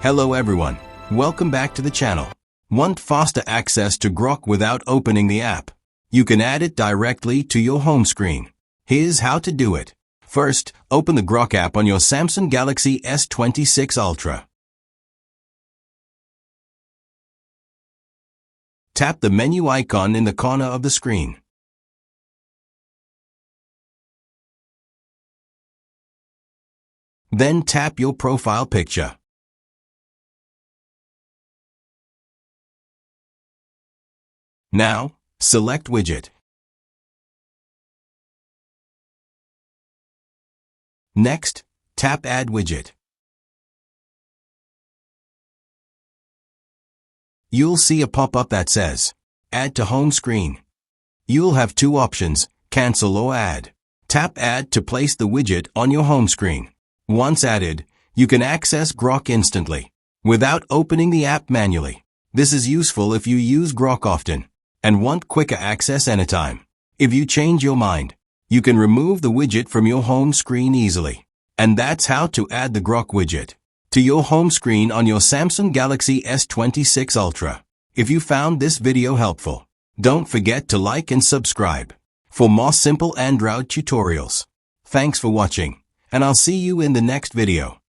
Hello everyone, welcome back to the channel. Want faster access to Grok without opening the app? You can add it directly to your home screen. Here's how to do it. First, open the Grok app on your Samsung Galaxy S26 Ultra. Tap the menu icon in the corner of the screen. Then tap your profile picture. Now, select Widget. Next, tap Add Widget. You'll see a pop-up that says, Add to Home Screen. You'll have two options, Cancel or Add. Tap Add to place the widget on your home screen. Once added, you can access Grok instantly, without opening the app manually. This is useful if you use Grok often and want quicker access anytime. If you change your mind, you can remove the widget from your home screen easily. And that's how to add the Grok widget to your home screen on your Samsung Galaxy S26 Ultra. If you found this video helpful, don't forget to like and subscribe for more simple Android tutorials. Thanks for watching, and I'll see you in the next video.